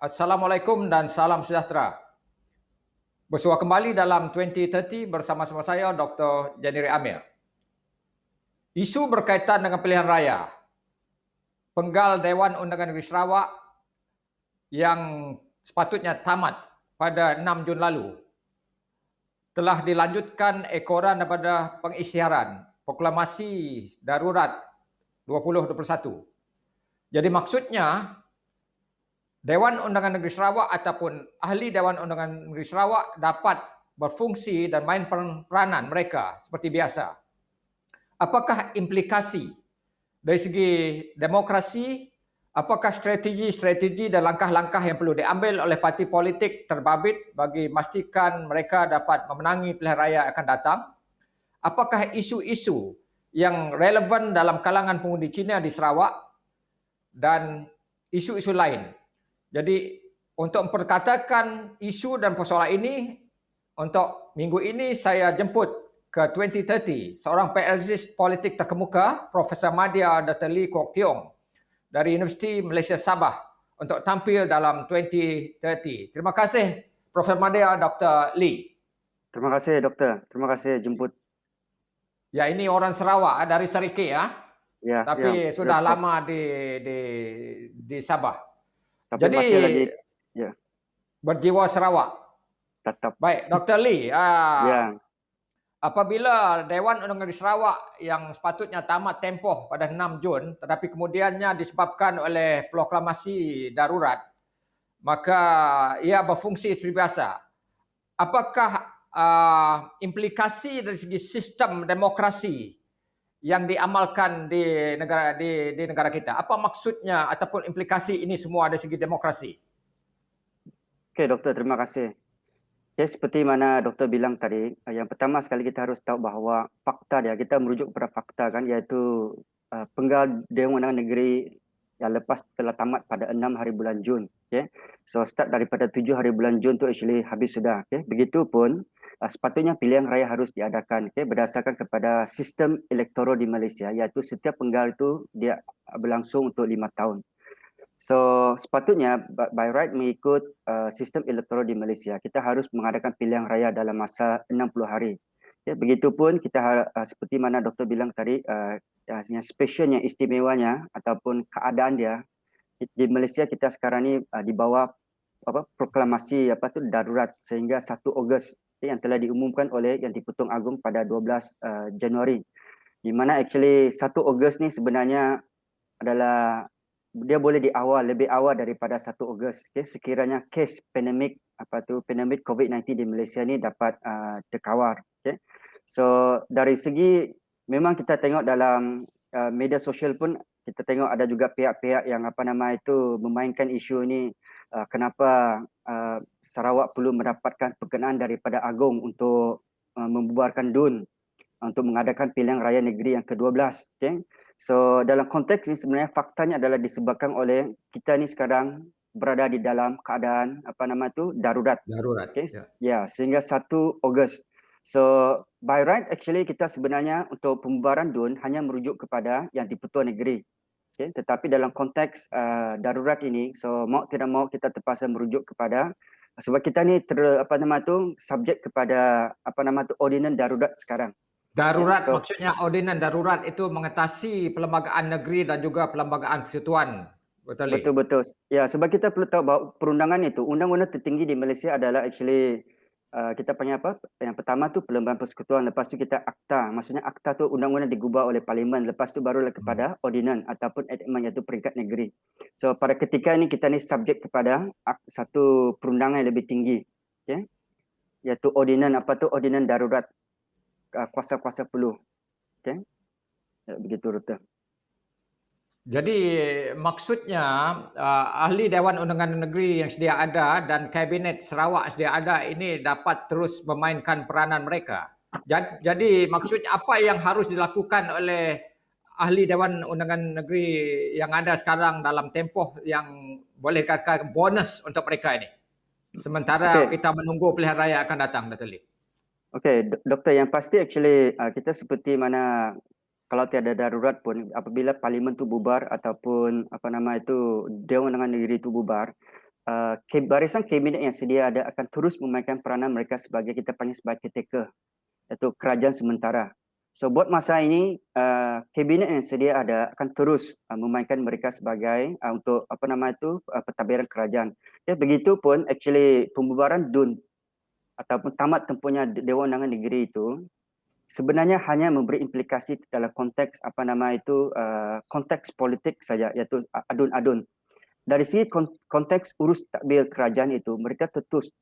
Assalamualaikum dan salam sejahtera. Bersua kembali dalam 2030 bersama-sama saya Dr. Janiri Amir. Isu berkaitan dengan pilihan raya. Penggal Dewan Undangan Negeri Sarawak yang sepatutnya tamat pada 6 Jun lalu telah dilanjutkan ekoran daripada pengisytiharan proklamasi darurat 2021. Jadi maksudnya Dewan Undangan Negeri Sarawak ataupun ahli Dewan Undangan Negeri Sarawak dapat berfungsi dan main peranan mereka seperti biasa. Apakah implikasi dari segi demokrasi? Apakah strategi-strategi dan langkah-langkah yang perlu diambil oleh parti politik terbabit bagi memastikan mereka dapat memenangi pilihan raya akan datang? Apakah isu-isu yang relevan dalam kalangan pengundi Cina di Sarawak dan isu-isu lain? Jadi untuk memperkatakan isu dan persoalan ini, untuk minggu ini saya jemput ke 2030 seorang penganalisis politik terkemuka, Profesor Madya Dr. Lee Kok Tiong dari Universiti Malaysia Sabah untuk tampil dalam 2030. Terima kasih Profesor Madya Dr. Lee. Terima kasih doktor, terima kasih jemput. Ya, ini orang Sarawak dari Serike ya. Ya, tapi sudah doktor. lama di Sabah. Tapi Jadi masih lagi ya, berjiwa Sarawak. tetap. Baik, Dr. Lee. Ya. Apabila Dewan Undangan Negeri Sarawak yang sepatutnya tamat tempoh pada 6 Jun tetapi kemudiannya disebabkan oleh proklamasi darurat, maka ia berfungsi seperti biasa. Apakah implikasi dari segi sistem demokrasi yang diamalkan di negara kita? Apa maksudnya ataupun implikasi ini semua dari segi demokrasi? Oke, doktor, terima kasih. Ya, seperti mana doktor bilang tadi, yang pertama sekali kita harus tahu bahawa fakta dia, kita merujuk kepada fakta kan, iaitu penggal Dewan Undangan Negeri yang lepas telah tamat pada 6 hari bulan Jun. Okay. So start daripada 7 hari bulan Jun tu actually habis sudah. Okay. Begitupun sepatutnya pilihan raya harus diadakan berdasarkan kepada sistem elektoral di Malaysia, iaitu setiap penggal itu dia berlangsung untuk 5 tahun. So sepatutnya by right mengikut sistem elektoral di Malaysia, kita harus mengadakan pilihan raya dalam masa 60 hari. Ya, begitupun kita seperti mana doktor bilang tadi, yang special, yang istimewanya ataupun keadaan dia di Malaysia kita sekarang ni di bawah proklamasi darurat sehingga 1 Ogos yang telah diumumkan oleh Yang di-Pertuan Agong pada 12 Januari. Di mana actually 1 Ogos ni sebenarnya adalah dia boleh lebih awal daripada 1 Ogos. Sekiranya kes pandemik COVID-19 di Malaysia ni dapat terkawal. So dari segi memang kita tengok dalam media sosial pun kita tengok ada juga pihak-pihak yang memainkan isu ini, kenapa Sarawak perlu mendapatkan perkenaan daripada Agong untuk membubarkan DUN untuk mengadakan pilihan raya negeri yang ke-12. So dalam konteks ini sebenarnya faktanya adalah disebabkan oleh kita ni sekarang berada di dalam keadaan darurat. Darurat. Ya, sehingga 1 Ogos. So by right actually kita sebenarnya untuk pembubaran DUN hanya merujuk kepada Yang di-Pertuan Negeri. Tetapi dalam konteks darurat ini, so mau tidak mau kita terpaksa merujuk kepada, sebab kita ni subjek kepada ordinan darurat sekarang. Darurat maksudnya ordinan darurat itu mengatasi perlembagaan negeri dan juga perlembagaan persekutuan. Betul. Betul. Ya, sebab kita perlu tahu bahawa perundangan itu, undang-undang tertinggi di Malaysia adalah actually kita panggil apa? Yang pertama tu Perlembagaan Persekutuan, lepas tu kita akta. Maksudnya akta tu undang-undang digubah oleh parlimen, lepas tu barulah kepada ordinan ataupun akman, iaitu peringkat negeri. So pada ketika ini kita ni subjek kepada satu perundangan yang lebih tinggi. Iaitu ordinan ordinan darurat kuasa-kuasa peluh. Begitu doktor. Jadi maksudnya ahli Dewan Undangan Negeri yang sedia ada dan Kabinet Sarawak sedia ada ini dapat terus memainkan peranan mereka. Jadi maksudnya apa yang harus dilakukan oleh ahli Dewan Undangan Negeri yang ada sekarang dalam tempoh yang boleh dikatakan bonus untuk mereka ini? Sementara kita menunggu pilihan raya akan datang, Dr. Lee. Okey, doktor, yang pasti actually kita seperti mana kalau tiada darurat pun apabila parlimen tu bubar ataupun Dewan Undangan Negeri tu bubar, barisan kabinet yang sedia ada akan terus memainkan peranan mereka sebagai kita panggil sebagai caretaker, iaitu kerajaan sementara. So buat masa ini kabinet yang sedia ada akan terus memainkan mereka sebagai untuk pentadbiran kerajaan. Begitupun actually pembubaran DUN ataupun tamat tempohnya Dewan Undangan Negeri itu sebenarnya hanya memberi implikasi dalam konteks konteks politik saja, iaitu adun-adun. Dari segi konteks urus takbir kerajaan itu mereka terus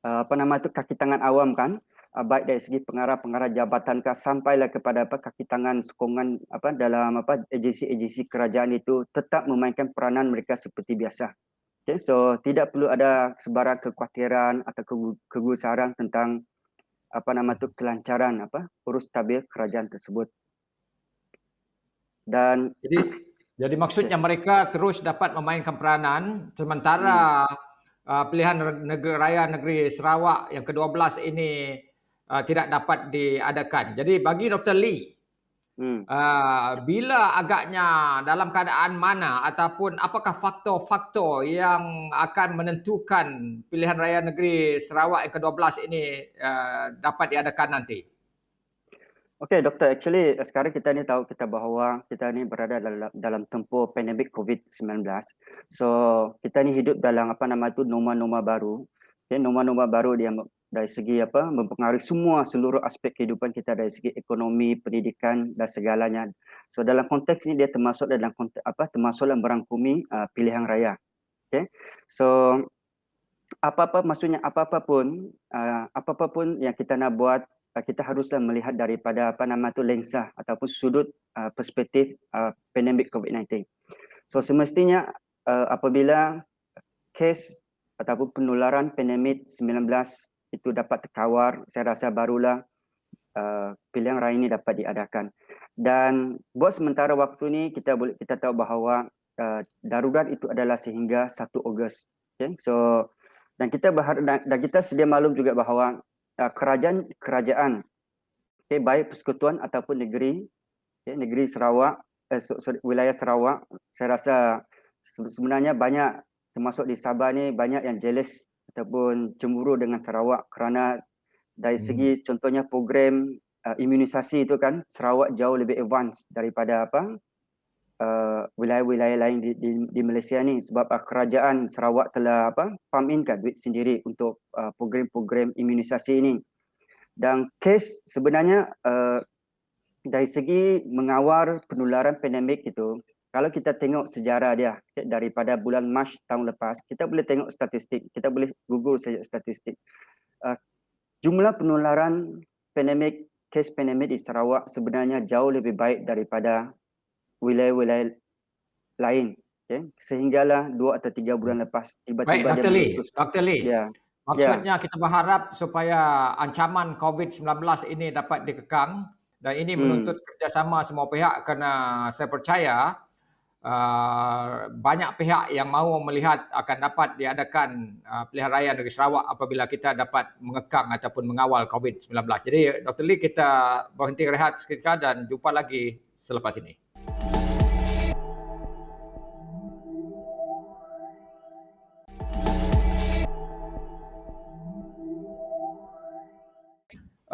kaki tangan awam kan, baik dari segi pengarah-pengarah jabatan sampailah kepada kaki tangan sokongan dalam agensi-agensi kerajaan itu tetap memainkan peranan mereka seperti biasa. Okay, so tidak perlu ada sebarang kekhawatiran atau kegusaran tentang kelancaran urus tabir kerajaan tersebut. Dan jadi maksudnya mereka terus dapat memainkan peranan sementara pilihan raya negeri Sarawak yang ke-12 ini tidak dapat diadakan. Jadi bagi Dr. Lee, bila agaknya dalam keadaan mana ataupun apakah faktor-faktor yang akan menentukan pilihan raya negeri Sarawak yang ke-12 ini dapat diadakan nanti? Okey, Doktor. Actually, sekarang kita ni tahu bahawa kita ni berada dalam tempoh pandemik COVID-19. So, kita ni hidup dalam norma-norma baru. Okay, norma-norma baru dia dari segi mempengaruhi seluruh aspek kehidupan kita dari segi ekonomi, pendidikan dan segalanya. So, dalam konteks ini dia termasuk dalam termasuk dalam merangkumi pilihan raya. Okay. So, maksudnya apa-apa pun yang kita nak buat, kita haruslah melihat daripada lensa ataupun sudut perspektif pandemik COVID-19. So semestinya apabila kes ataupun penularan pandemik 19 itu dapat terkawal, saya rasa barulah pilihan raya ini dapat diadakan. Dan buat sementara waktu ni kita tahu bahawa darurat itu adalah sehingga 1 Ogos. Okay? So dan kita sedia maklum juga bahawa kerajaan baik persekutuan ataupun negeri Sarawak, wilayah Sarawak, saya rasa sebenarnya banyak termasuk di Sabah ni banyak yang jealous ataupun cemburu dengan Sarawak kerana dari segi contohnya program imunisasi itu kan Sarawak jauh lebih advance daripada wilayah-wilayah lain di Malaysia ni sebab kerajaan Sarawak telah pump in kan duit sendiri untuk program-program imunisasi ini. Dan kes sebenarnya dari segi mengawal penularan pandemik itu, kalau kita tengok sejarah dia daripada bulan Mac tahun lepas, kita boleh tengok statistik, kita boleh google saja statistik. Jumlah penularan pandemik, kes pandemik di Sarawak sebenarnya jauh lebih baik daripada wilayah-wilayah lain, sehinggalah 2 atau 3 bulan lepas tiba-tiba Baik, Dr. Lee. Maksudnya kita berharap supaya ancaman COVID-19 ini dapat dikekang dan ini menuntut kerjasama semua pihak kerana saya percaya banyak pihak yang mahu melihat akan dapat diadakan pilihan raya negeri Sarawak apabila kita dapat mengekang ataupun mengawal COVID-19. Jadi Dr. Lee, kita berhenti rehat seketika dan jumpa lagi selepas ini.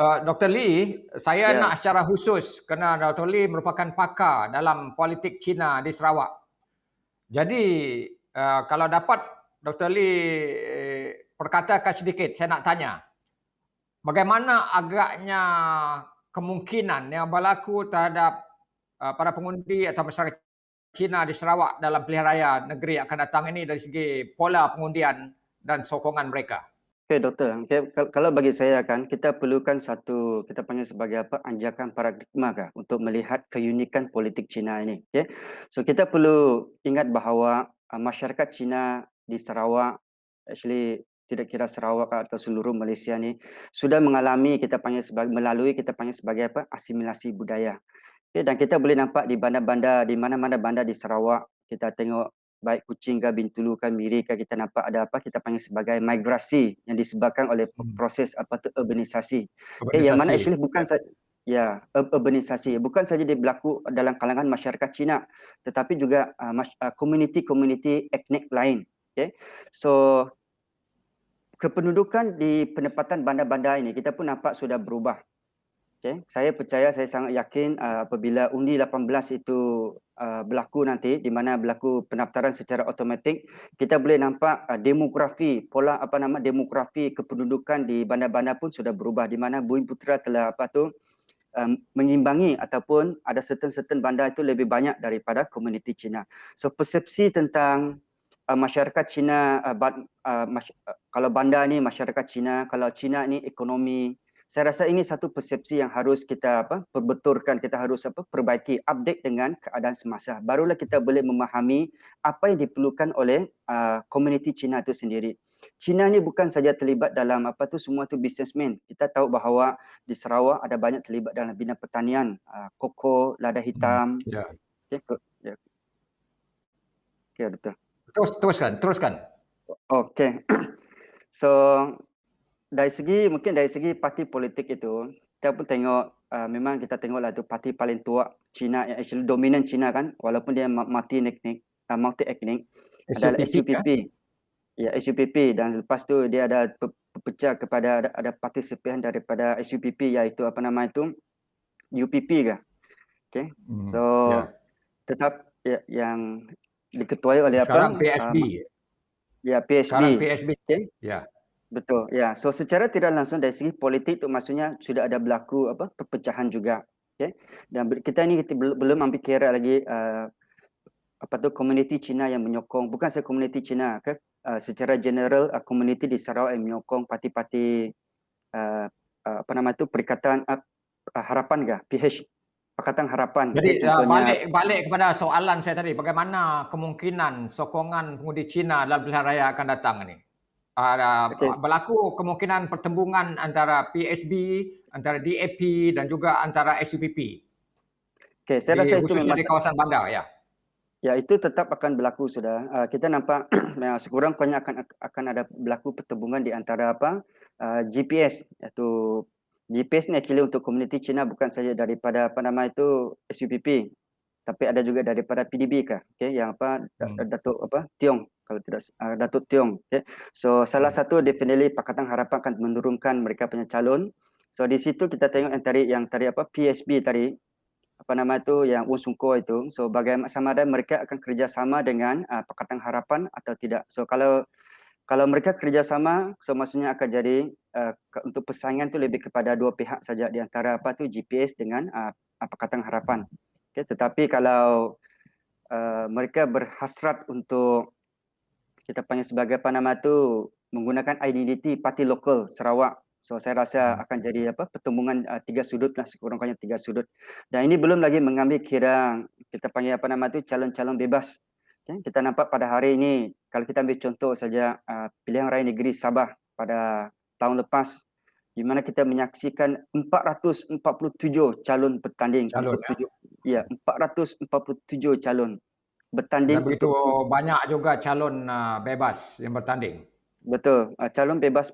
Dr. Lee, saya nak secara khusus kerana Dr. Lee merupakan pakar dalam politik Cina di Sarawak. Jadi kalau dapat Dr. Lee perkatakan sedikit, saya nak tanya. Bagaimana agaknya kemungkinan yang berlaku terhadap para pengundi atau masyarakat Cina di Sarawak dalam pilihan raya negeri akan datang ini dari segi pola pengundian dan sokongan mereka? Okey, Doktor. Kalau bagi saya kan, kita perlukan satu, kita panggil sebagai anjakan paradigma untuk melihat keunikan politik Cina ini. Okay? So kita perlu ingat bahawa masyarakat Cina di Sarawak, actually tidak kira Sarawak atau seluruh Malaysia ni, sudah mengalami melalui asimilasi budaya. Okay? Dan kita boleh nampak di bandar-bandar, di mana-mana bandar di Sarawak, kita tengok baik Kuching ke Bintulu ke Miri ke, kita nampak ada kita panggil sebagai migrasi yang disebabkan oleh proses urbanisasi. Yang mana actually urbanisasi. Bukan saja dia berlaku dalam kalangan masyarakat Cina, tetapi juga komuniti-komuniti etnik lain. Okay. So kependudukan di penempatan bandar-bandar ini kita pun nampak sudah berubah. Okay. Saya percaya, saya sangat yakin apabila undi 18 itu berlaku nanti, di mana berlaku pendaftaran secara automatik, kita boleh nampak demografi, demografi kependudukan di bandar-bandar pun sudah berubah, di mana Bumiputera telah mengimbangi ataupun ada certain bandar itu lebih banyak daripada komuniti Cina. So persepsi tentang masyarakat Cina, kalau bandar ni masyarakat Cina, kalau Cina ni ekonomi, saya rasa ini satu persepsi yang harus kita perbetulkan, kita harus perbaiki, update dengan keadaan semasa. Barulah kita boleh memahami apa yang diperlukan oleh komuniti Cina itu sendiri. Cina ni bukan saja terlibat dalam semua tu businessman. Kita tahu bahawa di Sarawak ada banyak terlibat dalam bidang pertanian, koko, lada hitam. Ya. Okay, betul. Teruskan. Okay. So dari segi parti politik itu, kita pun tengok, memang kita tengoklah tu parti paling tua Cina yang actually dominan Cina kan, walaupun dia multi etnik adalah SUPP. Ya, SUPP, dan lepas tu dia ada pecah kepada ada parti sepihan daripada SUPP, iaitu UPP ke. Okay. So tetap yang diketuai oleh sekarang PSB. PSB. Sekarang PSB. Okay. Ya. Betul. Ya. So secara tidak langsung dari segi politik itu maksudnya sudah ada berlaku perpecahan juga. Okay. Dan kita belum ambil kira lagi komuniti Cina yang menyokong, bukan sahaja komuniti Cina, secara general komuniti di Sarawak yang menyokong parti-parti Perikatan Harapan ke, PH, Pakatan Harapan. Jadi contohnya, balik kepada soalan saya tadi, bagaimana kemungkinan sokongan pengundi Cina dalam pilihan raya akan datang ini? Berlaku kemungkinan pertembungan antara PSB, antara DAP dan juga antara SUPP. Okay, saya rasa itu khususnya memang di kawasan bandar, ya. Ya, itu tetap akan berlaku sudah. Kita nampak sekurang-kurangnya akan ada berlaku pertembungan di antara GPS, iaitu GPS ni actually untuk komuniti Cina bukan saja daripada SUPP, tapi ada juga daripada PDB ke, okay, yang Datuk Tiong, kalau tidak Datuk Tiong. Okay. So salah satu definitely Pakatan Harapan akan menurunkan mereka punya calon. So di situ kita tengok yang tadi PSB tadi, yang Unsungko itu. So bagaimana sama ada mereka akan kerjasama dengan Pakatan Harapan atau tidak. So kalau mereka kerjasama, so maksudnya akan jadi untuk persaingan tu lebih kepada dua pihak saja di antara GPS dengan Pakatan Harapan. Okay, tetapi kalau mereka berhasrat untuk kita panggil sebagai menggunakan identiti parti lokal Sarawak, so saya rasa akan jadi pertembungan tiga sudut lah, sekurang-kurangnya tiga sudut. Dan ini belum lagi mengambil kira kita panggil calon-calon bebas. Okay, kita nampak pada hari ini, kalau kita ambil contoh saja pilihan raya negeri Sabah pada tahun lepas, di mana kita menyaksikan 447 calon bertanding. Ya, 447 calon bertanding. Dan begitu banyak juga calon bebas yang bertanding. Betul, calon bebas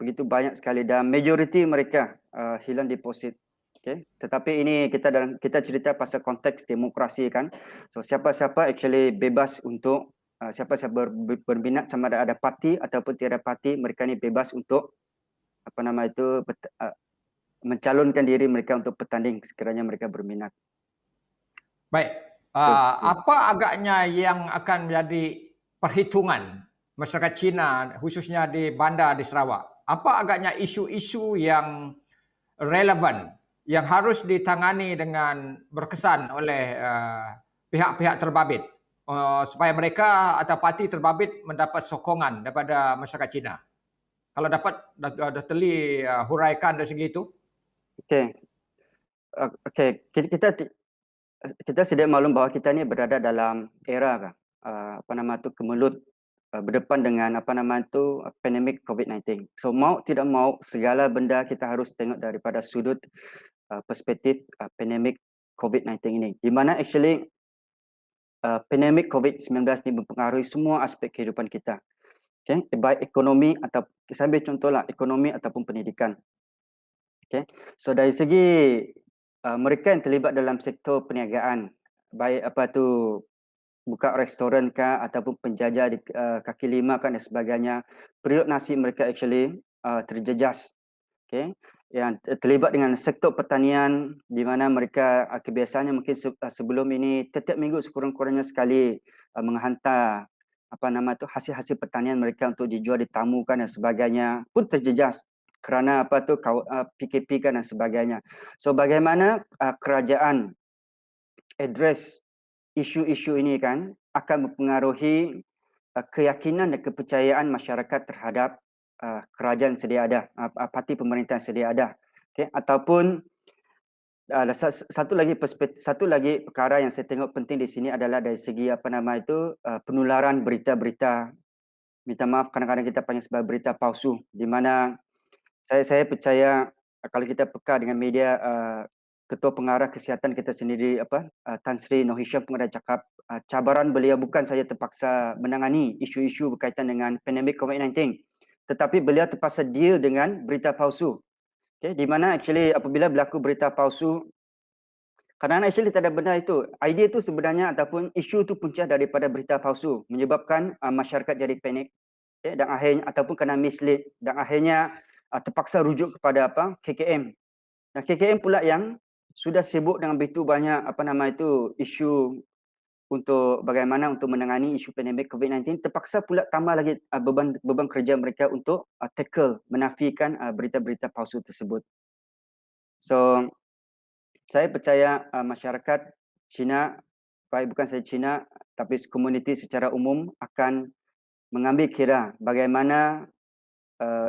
begitu banyak sekali dan majoriti mereka hilang deposit. Okay. Tetapi ini kita cerita pasal konteks demokrasi kan. So siapa-siapa actually bebas untuk siapa-siapa berminat sama ada parti ataupun tiada parti, mereka ni bebas untuk mencalonkan diri mereka untuk bertanding sekiranya mereka berminat. Baik, apa agaknya yang akan menjadi perhitungan masyarakat Cina khususnya di bandar di Sarawak? Apa agaknya isu-isu yang relevan yang harus ditangani dengan berkesan oleh pihak-pihak terbabit supaya mereka atau parti terbabit mendapat sokongan daripada masyarakat Cina? Kalau dapat teli huraikan dari segi itu. Okey, kita sedia maklum bahawa kita ni berada dalam era kemelut berdepan dengan pandemik COVID-19. So mau tidak mau segala benda kita harus tengok daripada sudut perspektif pandemik COVID-19 ini. Di mana actually pandemik COVID-19 ini mempengaruhi semua aspek kehidupan kita. Okay? Baik ekonomi atau saya ambil contohlah ekonomi ataupun pendidikan. Okay. So dari segi mereka yang terlibat dalam sektor perniagaan, baik apa tu buka restoran kah ataupun penjajah di kaki lima kan dan sebagainya, periuk nasi mereka actually terjejas. Okay. Yang terlibat dengan sektor pertanian di mana mereka kebiasaannya mungkin sebelum ini setiap minggu sekurang-kurangnya sekali menghantar apa nama tu hasil-hasil pertanian mereka untuk dijual ditamukan dan sebagainya pun terjejas kerana apa tu PKP kan dan sebagainya. So bagaimana kerajaan address isu-isu ini kan akan mempengaruhi keyakinan dan kepercayaan masyarakat terhadap kerajaan sedia ada, parti pemerintahan sedia ada. Okay? Ataupun satu lagi perkara yang saya tengok penting di sini adalah dari segi apa nama itu penularan berita-berita, minta maaf kadang-kadang kita panggil sebagai berita palsu, di mana saya percaya kalau kita peka dengan media Ketua Pengarah Kesihatan kita sendiri Tan Sri Noh Hisham pun ada cakap cabaran beliau bukan saja terpaksa menangani isu-isu berkaitan dengan pandemik COVID-19, tetapi beliau terpaksa deal dengan berita palsu. Okay, di mana actually apabila berlaku berita palsu, kadang-kadang actually tak ada benar itu. Idea itu sebenarnya ataupun isu itu punca daripada berita palsu menyebabkan masyarakat jadi panik, okay, dan akhirnya ataupun kena mislead dan akhirnya terpaksa rujuk kepada KKM. Dan KKM pula yang sudah sibuk dengan begitu banyak isu untuk bagaimana untuk menangani isu pandemik COVID-19, terpaksa pula tambah lagi beban kerja mereka untuk tackle, menafikan berita-berita palsu tersebut. So saya percaya masyarakat Cina, baik bukan saja Cina tapi komuniti secara umum akan mengambil kira bagaimana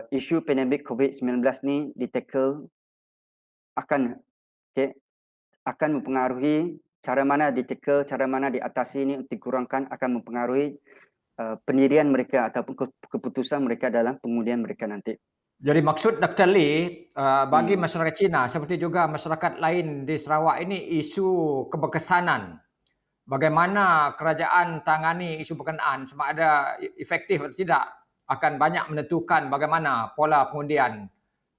isu pandemik COVID-19 ni ditackle akan mempengaruhi cara mana ditackle, cara mana diatasi ini untuk dikurangkan akan mempengaruhi pendirian mereka ataupun keputusan mereka dalam pengundian mereka nanti. Jadi maksud Dr. Lee, bagi masyarakat Cina seperti juga masyarakat lain di Sarawak ini isu keberkesanan. Bagaimana kerajaan tangani isu berkenaan sama ada efektif atau tidak akan banyak menentukan bagaimana pola pengundian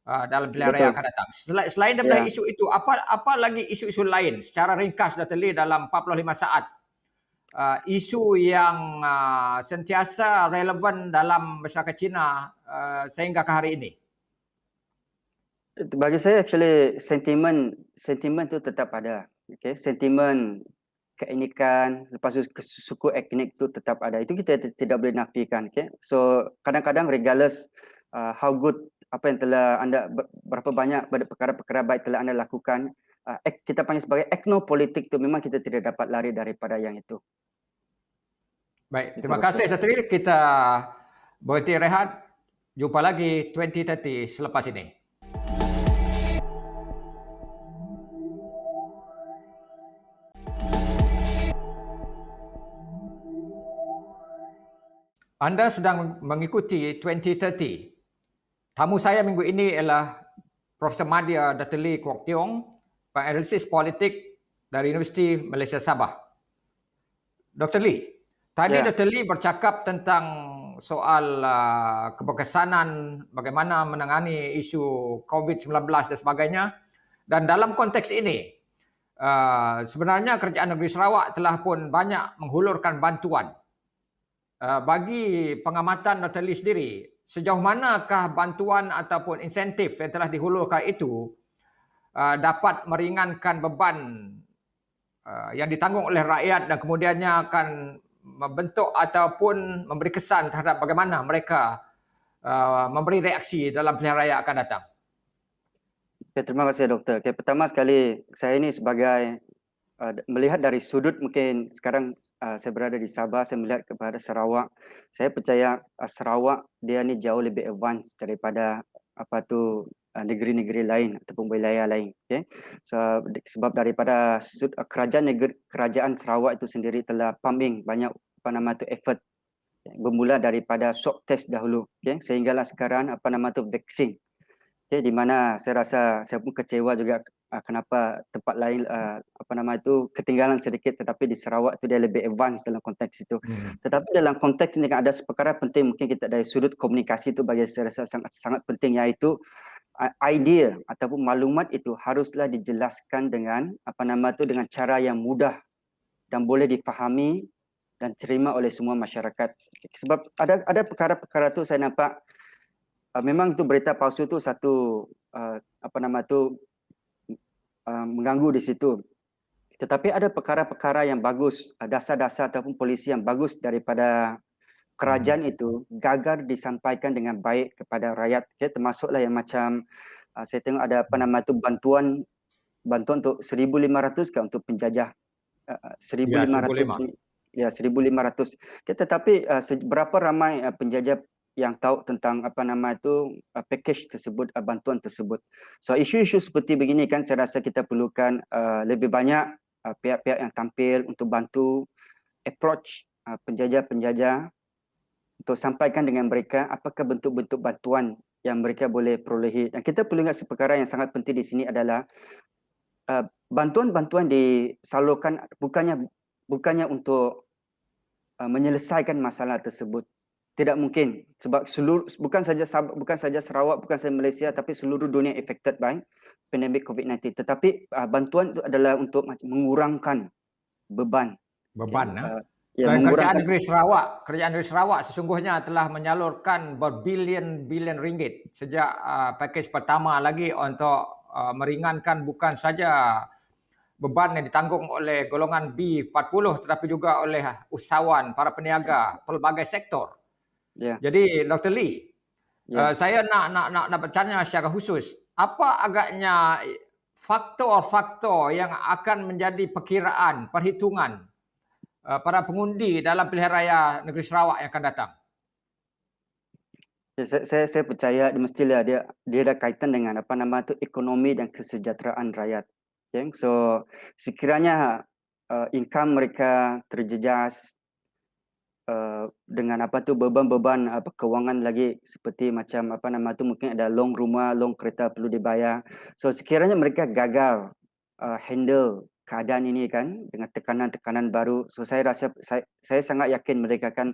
dalam pilihan raya akan datang. Selain daripada isu itu, apa lagi isu-isu lain secara ringkas Dr. Lee dalam 45 saat isu yang sentiasa relevan dalam masyarakat Cina sehingga ke hari ini? Bagi saya actually sentimen itu tetap ada. Okay? Sentimen keunikan, lepas itu suku etnik itu tetap ada. Itu kita tidak boleh nafikan. Okay? So kadang-kadang regardless how good apa yang telah anda berapa banyak perkara-perkara baik telah anda lakukan, kita panggil sebagai etnopolitik itu memang kita tidak dapat lari daripada yang itu. Baik, terima kasih Dr. Lee. Kita berhenti rehat. Jumpa lagi 2030 selepas ini. Anda sedang mengikuti 2030. Tamu saya minggu ini ialah Profesor Madya Dr. Lee Kwok Tiong, penganalisis politik dari Universiti Malaysia Sabah. Dr. Lee, tadi Dr. Lee bercakap tentang soal keberkesanan, bagaimana menangani isu COVID-19 dan sebagainya. Dan dalam konteks ini, sebenarnya Kerajaan Negeri Sarawak telah pun banyak menghulurkan bantuan. Bagi pengamatan Dr. Lee sendiri, sejauh manakah bantuan ataupun insentif yang telah dihulurkan itu dapat meringankan beban yang ditanggung oleh rakyat dan kemudiannya akan membentuk ataupun memberi kesan terhadap bagaimana mereka memberi reaksi dalam pilihan raya akan datang? Okay, terima kasih doktor. Okay, pertama sekali saya ini sebagai melihat dari sudut mungkin sekarang saya berada di Sabah, saya melihat kepada Sarawak. Saya percaya Sarawak dia ni jauh lebih advance daripada negeri-negeri lain ataupun wilayah lain. Okay? Sebab daripada kerajaan Sarawak itu sendiri telah pumping banyak effort, bermula daripada swab test dahulu, sehinggalah sekarang vaksin. Okay, di mana saya rasa saya pun kecewa juga kenapa tempat lain ketinggalan sedikit, tetapi di Sarawak itu dia lebih advance dalam konteks itu. Tetapi dalam konteks ini ada perkara penting mungkin kita dari sudut komunikasi itu bagi saya rasa sangat penting, iaitu idea ataupun maklumat itu haruslah dijelaskan dengan dengan cara yang mudah dan boleh difahami dan terima oleh semua masyarakat. Sebab ada perkara-perkara tu saya nampak memang itu berita palsu tu satu mengganggu di situ. Tetapi ada perkara-perkara yang bagus, dasar-dasar ataupun polisi yang bagus daripada kerajaan itu gagal disampaikan dengan baik kepada rakyat. Okay? Termasuklah yang macam saya tengok ada bantuan untuk 1,500 kan untuk penjajah. Ya, 1,500 1,500. ya 1,500. Okay, tetapi berapa ramai penjajah yang tahu tentang package tersebut, bantuan tersebut. So isu-isu seperti begini kan saya rasa kita perlukan lebih banyak pihak-pihak yang tampil untuk bantu approach penjajah-penjajah untuk sampaikan dengan mereka apakah bentuk-bentuk bantuan yang mereka boleh perolehi. Dan kita perlu ingat perkara yang sangat penting di sini adalah bantuan-bantuan disalurkan bukannya untuk menyelesaikan masalah tersebut. Tidak mungkin sebab bukan saja Sarawak, bukan saja Malaysia tapi seluruh dunia affected by pandemik COVID-19. Tetapi bantuan itu adalah untuk mengurangkan beban. Beban. Dan Mengurangkan kerajaan negeri Sarawak sesungguhnya telah menyalurkan berbilion-bilion ringgit sejak pakej pertama lagi untuk meringankan bukan saja beban yang ditanggung oleh golongan B40 tetapi juga oleh usahawan, para peniaga, pelbagai sektor. Yeah. Jadi Dr. Lee, saya nak bertanya secara khusus, apa agaknya faktor-faktor yang akan menjadi perkiraan, perhitungan para pengundi dalam pilihan raya negeri Sarawak yang akan datang? Saya percaya mestilah dia ada kaitan dengan ekonomi dan kesejahteraan rakyat. Okay? So sekiranya income mereka terjejas dengan beban-beban kewangan lagi seperti macam mungkin ada loan rumah, loan kereta perlu dibayar. So sekiranya mereka gagal handle keadaan ini kan dengan tekanan-tekanan baru, so saya rasa saya sangat yakin mereka akan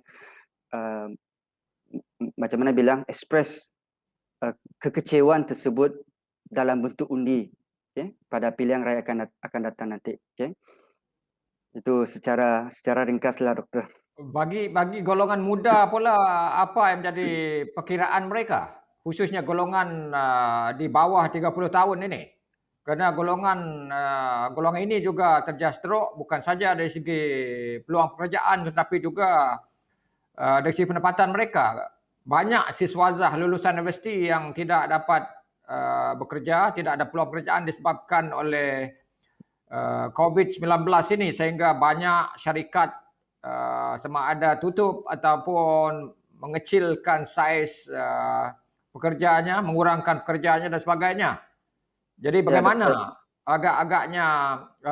macam mana bilang express kekecewaan tersebut dalam bentuk undi, okay? Pada pilihan raya akan datang nanti. Okay? Itu secara ringkaslah doktor. Bagi golongan muda pula, apa yang menjadi perkiraan mereka? Khususnya golongan di bawah 30 tahun ini. Kerana golongan ini juga terjejas teruk bukan saja dari segi peluang pekerjaan tetapi juga dari segi pendapatan mereka. Banyak siswazah lulusan universiti yang tidak dapat bekerja, tidak ada peluang pekerjaan disebabkan oleh COVID-19 ini sehingga banyak syarikat sama ada tutup ataupun mengecilkan saiz pekerjaannya, mengurangkan pekerjaannya dan sebagainya. Jadi bagaimana agak-agaknya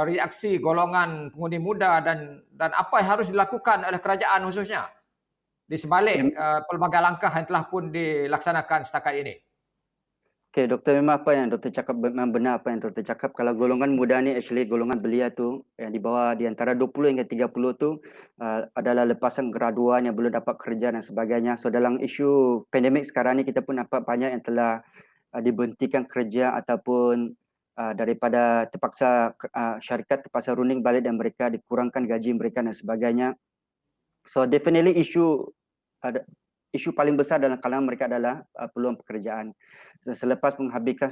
reaksi golongan pengundi muda dan apa yang harus dilakukan oleh kerajaan khususnya di sebalik pelbagai langkah yang telah pun dilaksanakan setakat ini? Okay, doktor, memang apa yang doktor cakap memang benar apa yang doktor cakap. Kalau golongan muda ni actually golongan belia tu yang di bawah di antara 20 hingga 30 tu adalah lepasan graduan yang belum dapat kerja dan sebagainya. So dalam isu pandemik sekarang ni kita pun nampak banyak yang telah diberhentikan kerja ataupun daripada terpaksa syarikat terpaksa running balik dan mereka dikurangkan gaji mereka dan sebagainya. So definitely isu paling besar dalam kalangan mereka adalah peluang pekerjaan. Selepas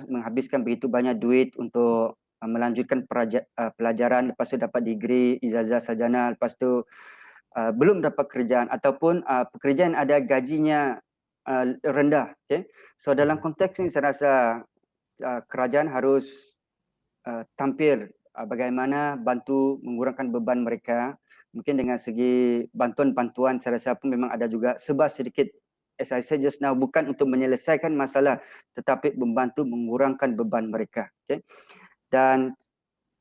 menghabiskan begitu banyak duit untuk melanjutkan pelajaran, lepas tu dapat degree, ijazah sarjana, lepas tu belum dapat kerjaan ataupun pekerjaan ada gajinya rendah. Okay? So dalam konteks ini saya rasa kerajaan harus tampil bagaimana bantu mengurangkan beban mereka. Mungkin dengan segi bantuan-bantuan saya rasa pun memang ada juga sebab sedikit, as I said just now, bukan untuk menyelesaikan masalah tetapi membantu mengurangkan beban mereka. Okay? Dan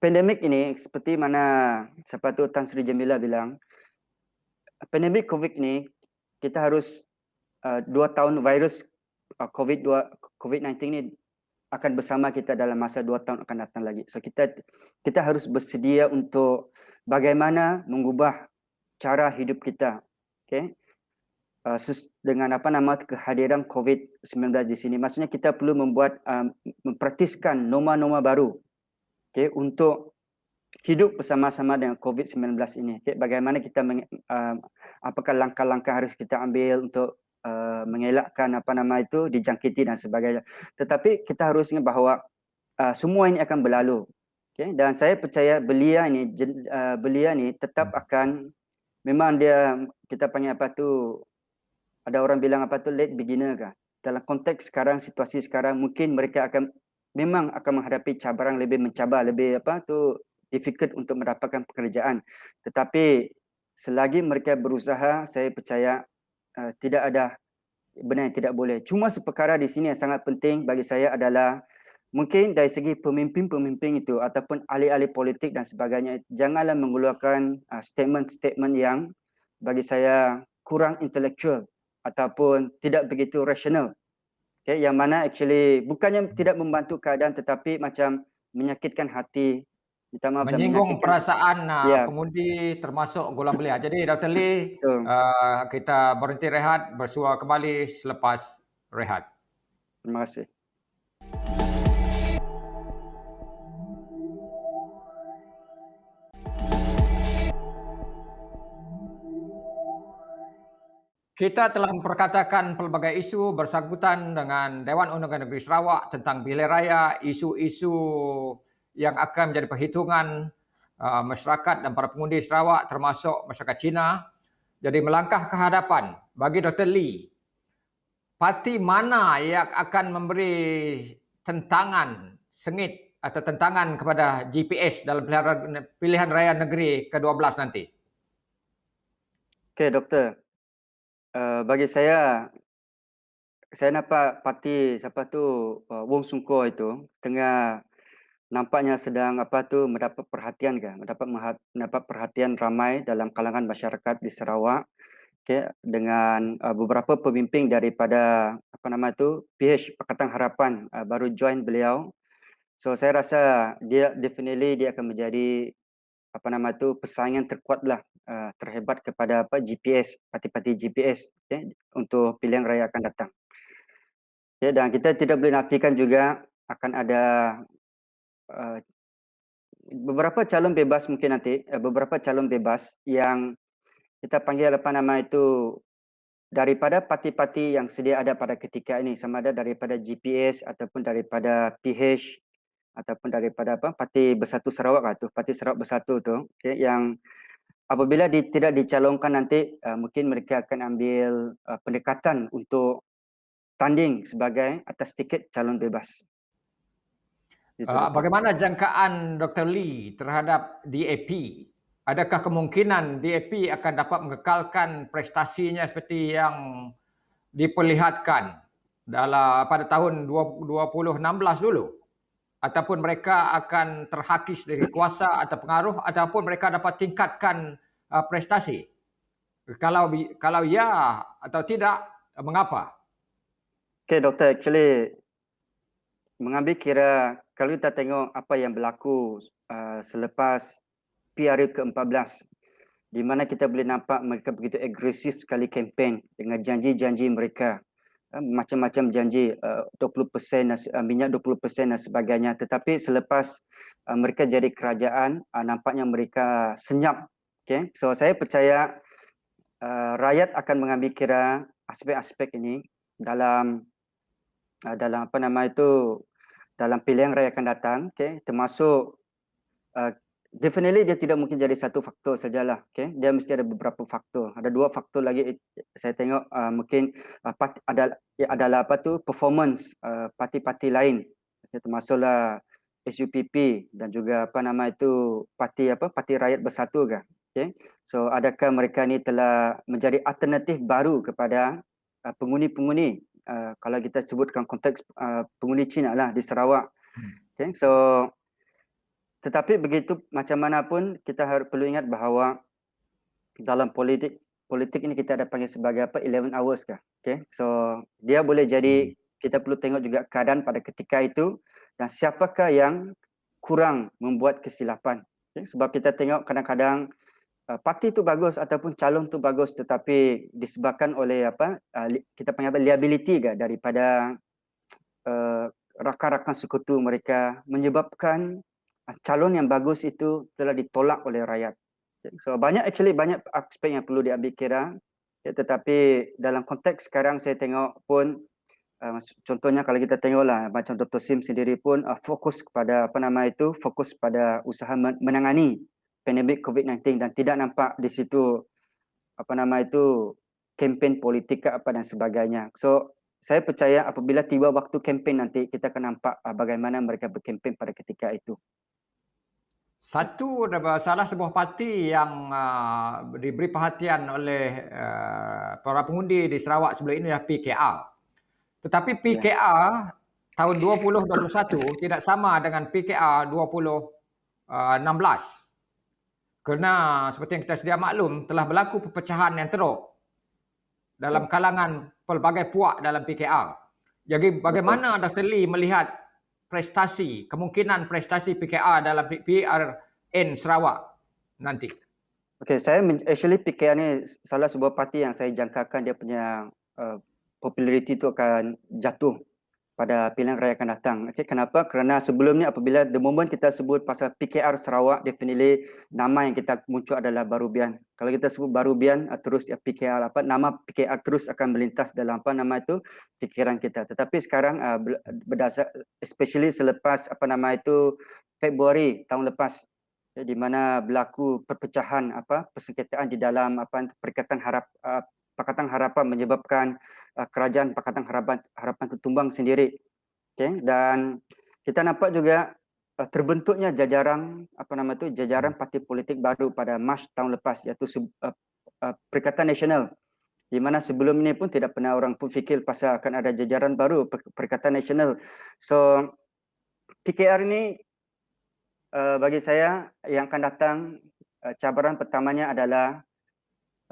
pandemik ini seperti mana siapa tu Tan Sri Jamila bilang, pandemik COVID ni kita harus 2 tahun virus COVID-19 ni akan bersama kita dalam masa 2 tahun akan datang lagi. So kita harus bersedia untuk bagaimana mengubah cara hidup kita. Okay? dengan kehadiran COVID-19 di sini. Maksudnya kita perlu mempraktiskan norma-norma baru, untuk hidup bersama-sama dengan COVID-19 ini. Bagaimana kita apakah langkah-langkah harus kita ambil untuk mengelakkan dijangkiti dan sebagainya. Tetapi kita harus ingat bahawa semua ini akan berlalu. Dan saya percaya belia ni tetap akan, memang dia, kita panggil ada orang bilang late beginner kah. Dalam konteks sekarang, situasi sekarang, mungkin mereka memang akan menghadapi cabaran lebih mencabar, lebih difficult untuk mendapatkan pekerjaan. Tetapi selagi mereka berusaha, saya percaya tidak ada benda yang tidak boleh. Cuma seperkara di sini yang sangat penting bagi saya adalah mungkin dari segi pemimpin-pemimpin itu ataupun ahli-ahli politik dan sebagainya, janganlah mengeluarkan statement-statement yang bagi saya kurang intelektual ataupun tidak begitu rasional. Yang mana actually bukannya tidak membantu keadaan tetapi macam menyakitkan hati. Minta maaf dan Menyinggung menyakitkan. perasaan Ya, pengundi termasuk golongan belia. Jadi Dr. Lee, betul. kita berhenti rehat, bersua kembali selepas rehat. Terima kasih. Kita telah memperkatakan pelbagai isu bersangkutan dengan Dewan Undangan Negeri Sarawak tentang pilihan raya, isu-isu yang akan menjadi perhitungan masyarakat dan para pengundi Sarawak termasuk masyarakat Cina. Jadi melangkah ke hadapan bagi Dr. Lee, parti mana yang akan memberi tentangan sengit atau tentangan kepada GPS dalam pilihan raya negeri ke-12 nanti? Okey, Doktor. Bagi saya nampak parti Wong Sungko itu tengah nampaknya sedang mendapat perhatian mendapat perhatian ramai dalam kalangan masyarakat di Sarawak, dengan beberapa pemimpin daripada PH Pakatan Harapan baru join beliau. So saya rasa dia akan menjadi persaingan terkuatlah, terhebat kepada GPS, parti-parti GPS, untuk pilihan raya akan datang. Dan kita tidak boleh nafikan juga akan ada beberapa calon bebas mungkin nanti, beberapa calon bebas yang kita panggil daripada parti-parti yang sedia ada pada ketika ini, sama ada daripada GPS ataupun daripada PH ataupun daripada Parti Bersatu Sarawak Parti Sarawak Bersatu tu, yang apabila tidak dicalonkan nanti, mungkin mereka akan ambil pendekatan untuk tanding sebagai atas tiket calon bebas. Bagaimana jangkaan Dr. Lee terhadap DAP? Adakah kemungkinan DAP akan dapat mengekalkan prestasinya seperti yang diperlihatkan pada tahun 2016 dulu? Ataupun mereka akan terhakis dari kuasa atau pengaruh, ataupun mereka dapat tingkatkan prestasi? Kalau ya atau tidak, mengapa? Okay, Doktor, actually mengambil kira kalau kita tengok apa yang berlaku selepas PRU ke-14, di mana kita boleh nampak mereka begitu agresif sekali kempen dengan janji-janji mereka, macam-macam janji, 20% minyak 20% dan sebagainya. Tetapi selepas mereka jadi kerajaan, nampaknya mereka senyap. Okay? So saya percaya rakyat akan mengambil kira aspek-aspek ini dalam dalam pilihan raya akan datang, termasuk definitely dia tidak mungkin jadi satu faktor sajalah, dia mesti ada beberapa faktor. Ada dua faktor lagi saya tengok, mungkin adalah performance parti-parti lain, termasuklah SUPP dan juga Parti Rakyat Bersatu kan. So adakah mereka ni telah menjadi alternatif baru kepada pengundi-pengundi, kalau kita sebutkan konteks pengundi Cina lah di Sarawak. So tetapi begitu macam mana pun kita perlu ingat bahawa dalam politik ini kita ada panggil sebagai 11 hours kah. So dia boleh jadi, kita perlu tengok juga keadaan pada ketika itu dan siapakah yang kurang membuat kesilapan. Sebab kita tengok kadang-kadang parti itu bagus ataupun calon itu bagus, tetapi disebabkan oleh kita panggil liability daripada rakan-rakan sekutu mereka, menyebabkan calon yang bagus itu telah ditolak oleh rakyat. So banyak aspek yang perlu diambil kira, tetapi dalam konteks sekarang saya tengok pun contohnya kalau kita tengoklah macam Dr. Sim sendiri pun fokus kepada fokus pada usaha menangani pandemik COVID-19 dan tidak nampak di situ kempen politik dan sebagainya. So saya percaya apabila tiba waktu kempen nanti kita akan nampak bagaimana mereka berkempen pada ketika itu. Salah sebuah parti yang diberi perhatian oleh para pengundi di Sarawak sebelum ini adalah PKR. Tetapi PKR tahun 2021 tidak sama dengan PKR 2016. Kerana seperti yang kita sedia maklum, telah berlaku perpecahan yang teruk dalam kalangan pelbagai puak dalam PKR. Jadi bagaimana Dr. Lee melihat kemungkinan prestasi PKR dalam PRN Sarawak nanti? Okay, PKR ni salah sebuah parti yang saya jangkakan dia punya populariti itu akan jatuh pada pilihan raya akan datang. Okay, kenapa? Kerana sebelumnya apabila the moment kita sebut pasal PKR Sarawak, definitely nama yang kita muncul adalah Barubian. Kalau kita sebut Barubian, terus PKR nama PKR terus akan melintas dalam fikiran kita. Tetapi sekarang berdasar especially selepas Februari tahun lepas, di mana berlaku perpecahan persengketaan di dalam Pakatan Harapan menyebabkan kerajaan Pakatan Harapan tumbang sendiri. Okay? Dan kita nampak juga terbentuknya jajaran parti politik baru pada Mac tahun lepas, iaitu Perikatan Nasional, di mana sebelum ini pun tidak pernah orang pun fikir pasal akan ada jajaran baru Perikatan Nasional. So PKR ini bagi saya yang akan datang, cabaran pertamanya adalah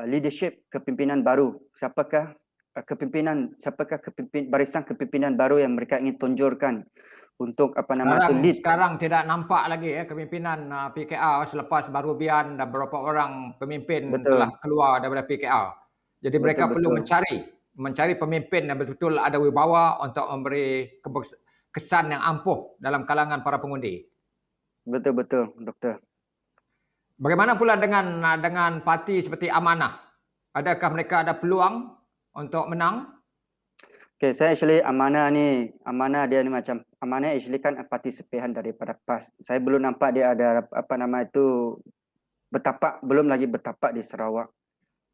leadership kepimpinan baru. Siapakah barisan kepimpinan baru yang mereka ingin tunjurkan untuk lead. Sekarang tidak nampak lagi kepimpinan PKR selepas Barubian dan beberapa orang pemimpin telah keluar daripada PKR. Jadi mereka perlu mencari pemimpin yang betul-betul ada wibawa untuk memberi kesan yang ampuh dalam kalangan para pengundi. Betul, Doktor. Bagaimana pula dengan parti seperti Amanah? Adakah mereka ada peluang untuk menang? Okay, saya Amanah actually kan parti sepihan daripada PAS. Saya belum nampak dia ada belum lagi bertapak di Sarawak.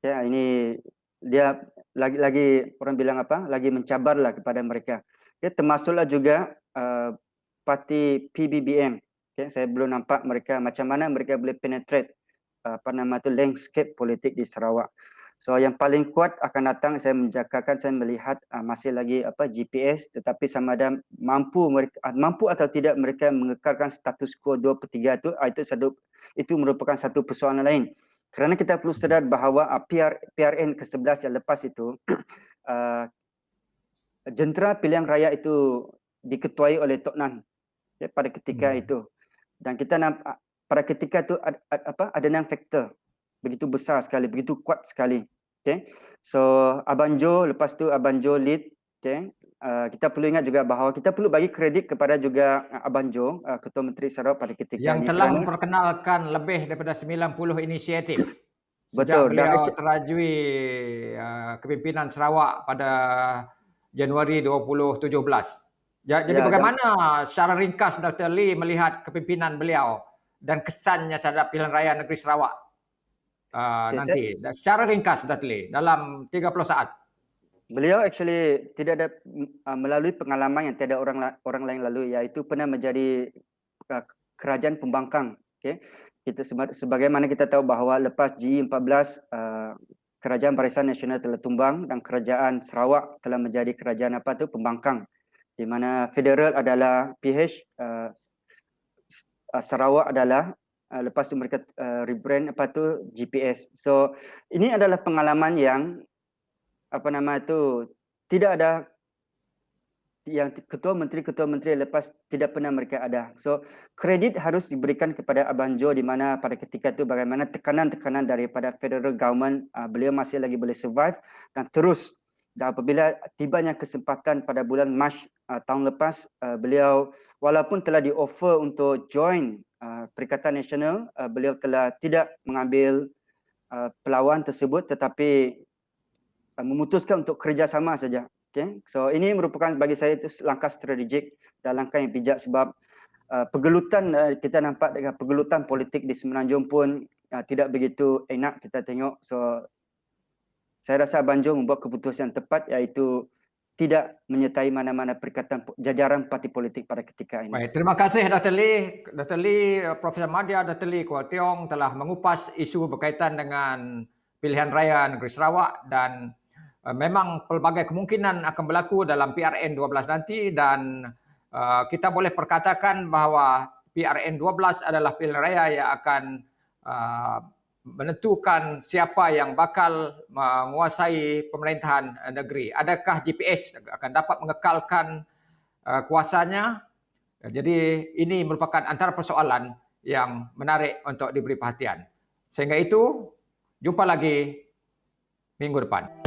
Ya, ini dia lagi orang bilang lagi mencabarlah kepada mereka. Ya, termasuklah juga parti PBBM. Okay, saya belum nampak mereka macam mana mereka boleh penetrate landscape politik di Sarawak. So yang paling kuat akan datang, saya melihat masih lagi GPS, tetapi sama ada mampu atau tidak mereka mengekalkan status quo 2/3 itu merupakan satu persoalan lain. Kerana kita perlu sedar bahawa PRN ke-11 yang lepas itu jentera pilihan raya itu diketuai oleh Tok Nan pada ketika itu. Dan kita nampak pada ketika itu ada 6 faktor begitu besar sekali, begitu kuat sekali. Okay? So Abang Jo, lepas tu Abang Jo lead. Okay? Kita perlu ingat juga bahawa kita perlu bagi kredit kepada juga Abang Jo, Ketua Menteri Sarawak pada ketika yang ini. Yang telah memperkenalkan lebih daripada 90 inisiatif. Sejak Betul. beliau terajui kepimpinan Sarawak pada Januari 2017. Jadi bagaimana secara ringkas Dr. Lee melihat kepimpinan beliau dan kesannya terhadap pilihan raya negeri Sarawak nanti? Secara ringkas Dr. Lee, dalam 30 saat. Beliau actually tidak ada melalui pengalaman yang tiada orang lain lalui, iaitu pernah menjadi kerajaan pembangkang. Okay? Sebagaimana kita tahu bahawa lepas GE14, Kerajaan Barisan Nasional telah tumbang dan Kerajaan Sarawak telah menjadi kerajaan pembangkang, di mana federal adalah PH, Sarawak adalah lepas tu mereka rebrand GPS. So ini adalah pengalaman yang tidak ada yang ketua menteri lepas tidak pernah mereka ada. So kredit harus diberikan kepada Abang Jo, di mana pada ketika itu bagaimana tekanan-tekanan daripada federal government, beliau masih lagi boleh survive dan terus. Dan apabila tibanya kesempatan pada bulan Mac tahun lepas, beliau walaupun telah di-offer untuk join Perikatan Nasional, beliau telah tidak mengambil perlawanan tersebut, tetapi memutuskan untuk kerjasama saja. Okay? So ini merupakan bagi saya itu langkah strategik dan langkah yang bijak, sebab pergelutan kita nampak dengan pergelutan politik di Semenanjung pun tidak begitu enak kita tengok. So saya rasa Abang Jo membuat keputusan yang tepat, iaitu tidak menyertai mana-mana perikatan jajaran parti politik pada ketika ini. Baik, terima kasih Dr. Lee, Profesor Madya, Dr. Lee Kuo Tiong telah mengupas isu berkaitan dengan pilihan raya negeri Sarawak, dan memang pelbagai kemungkinan akan berlaku dalam PRN 12 nanti, dan kita boleh perkatakan bahawa PRN 12 adalah pilihan raya yang akan menentukan siapa yang bakal menguasai pemerintahan negeri. Adakah GPS akan dapat mengekalkan kuasanya? Jadi ini merupakan antara persoalan yang menarik untuk diberi perhatian. Sehingga itu, jumpa lagi minggu depan.